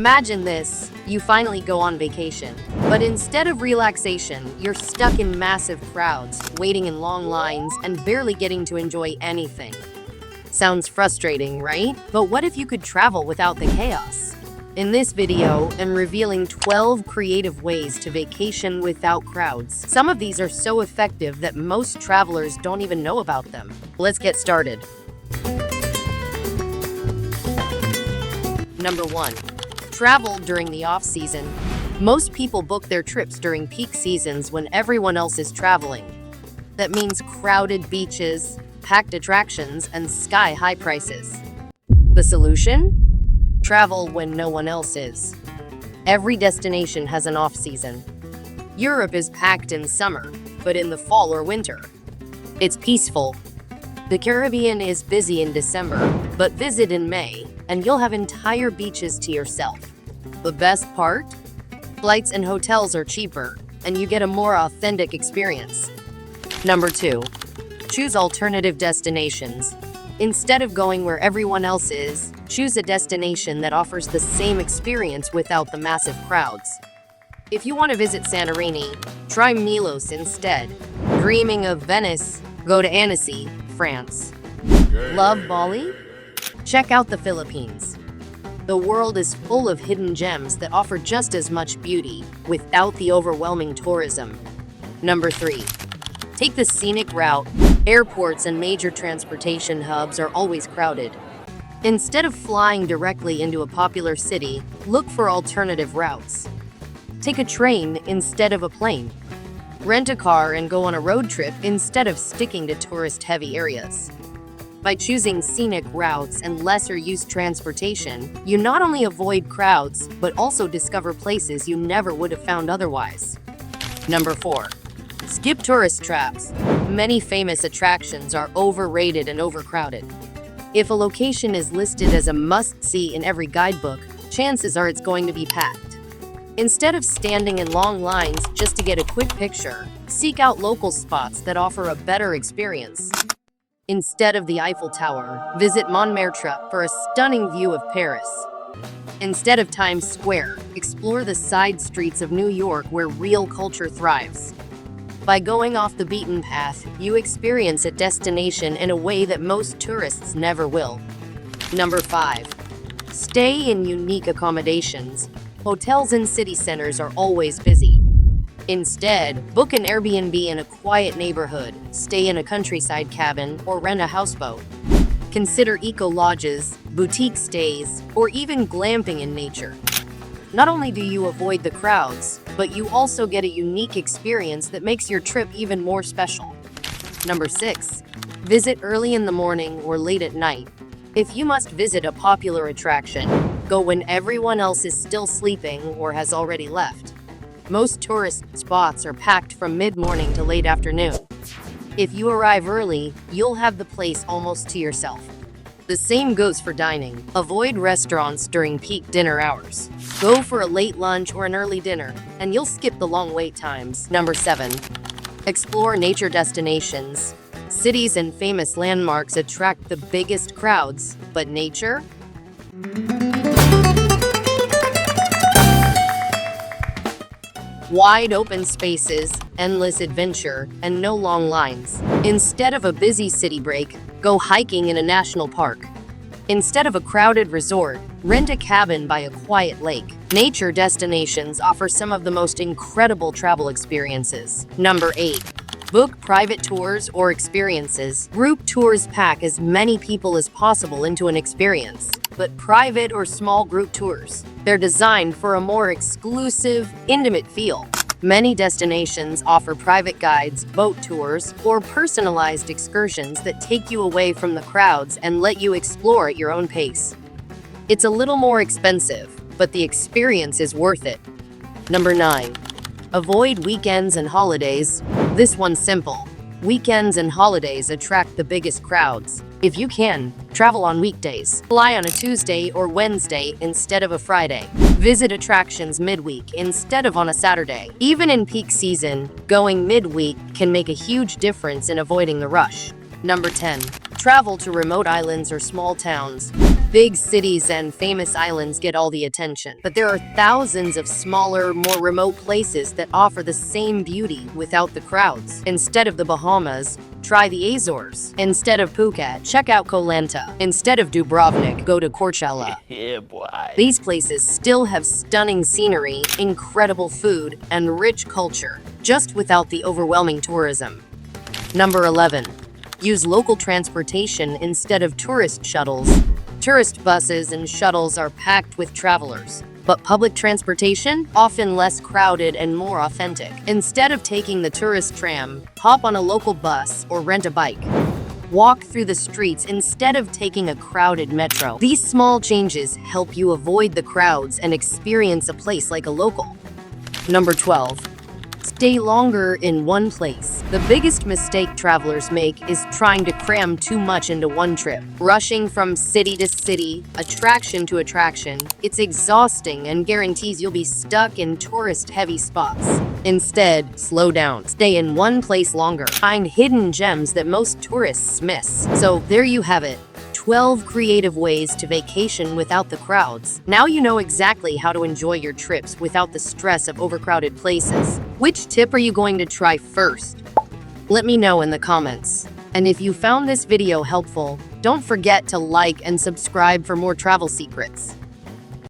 Imagine this, you finally go on vacation. But instead of relaxation, you're stuck in massive crowds, waiting in long lines, and barely getting to enjoy anything. Sounds frustrating, right? But what if you could travel without the chaos? In this video, I'm revealing 12 creative ways to vacation without crowds. Some of these are so effective that most travelers don't even know about them. Let's get started. Number 1. Travel during the off-season. Most people book their trips during peak seasons when everyone else is traveling. That means crowded beaches, packed attractions, and sky-high prices. The solution? Travel when no one else is. Every destination has an off-season. Europe is packed in summer, but in the fall or winter, it's peaceful. The Caribbean is busy in December, but visit in May, and you'll have entire beaches to yourself. The best part? Flights and hotels are cheaper, and you get a more authentic experience. Number 2. Choose alternative destinations. Instead of going where everyone else is, choose a destination that offers the same experience without the massive crowds. If you want to visit Santorini, try Milos instead. Dreaming of Venice? Go to Annecy, France. Love Bali? Check out the Philippines. The world is full of hidden gems that offer just as much beauty without the overwhelming tourism. Number 3. Take the scenic route. Airports and major transportation hubs are always crowded. Instead of flying directly into a popular city, look for alternative routes. Take a train instead of a plane. Rent a car and go on a road trip instead of sticking to tourist-heavy areas. By choosing scenic routes and lesser-used transportation, you not only avoid crowds, but also discover places you never would have found otherwise. Number 4. Skip tourist traps. Many famous attractions are overrated and overcrowded. If a location is listed as a must-see in every guidebook, chances are it's going to be packed. Instead of standing in long lines just to get a quick picture, seek out local spots that offer a better experience. Instead of the Eiffel Tower, visit Montmartre for a stunning view of Paris. Instead of Times Square, explore the side streets of New York where real culture thrives. By going off the beaten path, you experience a destination in a way that most tourists never will. Number 5. Stay in unique accommodations. Hotels in city centers are always busy. Instead, book an Airbnb in a quiet neighborhood, stay in a countryside cabin, or rent a houseboat. Consider eco-lodges, boutique stays, or even glamping in nature. Not only do you avoid the crowds, but you also get a unique experience that makes your trip even more special. Number 6. Visit early in the morning or late at night. If you must visit a popular attraction, go when everyone else is still sleeping or has already left. Most tourist spots are packed from mid-morning to late afternoon. If you arrive early, you'll have the place almost to yourself. The same goes for dining. Avoid restaurants during peak dinner hours. Go for a late lunch or an early dinner, and you'll skip the long wait times. Number 7. Explore nature destinations. Cities and famous landmarks attract the biggest crowds, but nature? Wide open spaces, endless adventure, and no long lines. Instead of a busy city break, go hiking in a national park. Instead of a crowded resort, rent a cabin by a quiet lake. Nature destinations offer some of the most incredible travel experiences. Number 8. Book private tours or experiences. Group tours pack as many people as possible into an experience, but private or small group tours, they're designed for a more exclusive, intimate feel. Many destinations offer private guides, boat tours, or personalized excursions that take you away from the crowds and let you explore at your own pace. It's a little more expensive, but the experience is worth it. Number 9. Avoid weekends and holidays. This one's simple. Weekends and holidays attract the biggest crowds. If you can, travel on weekdays. Fly on a Tuesday or Wednesday instead of a Friday. Visit attractions midweek instead of on a Saturday. Even in peak season, going midweek can make a huge difference in avoiding the rush. Number 10. Travel to remote islands or small towns. Big cities and famous islands get all the attention, but there are thousands of smaller, more remote places that offer the same beauty without the crowds. Instead of the Bahamas, try the Azores. Instead of Phuket, check out Koh Lanta. Instead of Dubrovnik, go to Coachella. Yeah, boy. These places still have stunning scenery, incredible food, and rich culture, just without the overwhelming tourism. Number 11. Use local transportation instead of tourist shuttles. Tourist buses and shuttles are packed with travelers, but public transportation, often less crowded and more authentic. Instead of taking the tourist tram, hop on a local bus or rent a bike. Walk through the streets instead of taking a crowded metro. These small changes help you avoid the crowds and experience a place like a local. Number 12. Stay longer in one place. The biggest mistake travelers make is trying to cram too much into one trip. Rushing from city to city, attraction to attraction, it's exhausting and guarantees you'll be stuck in tourist-heavy spots. Instead, slow down. Stay in one place longer. Find hidden gems that most tourists miss. So there you have it. 12 creative ways to vacation without the crowds. Now you know exactly how to enjoy your trips without the stress of overcrowded places. Which tip are you going to try first? Let me know in the comments. And if you found this video helpful, don't forget to like and subscribe for more travel secrets.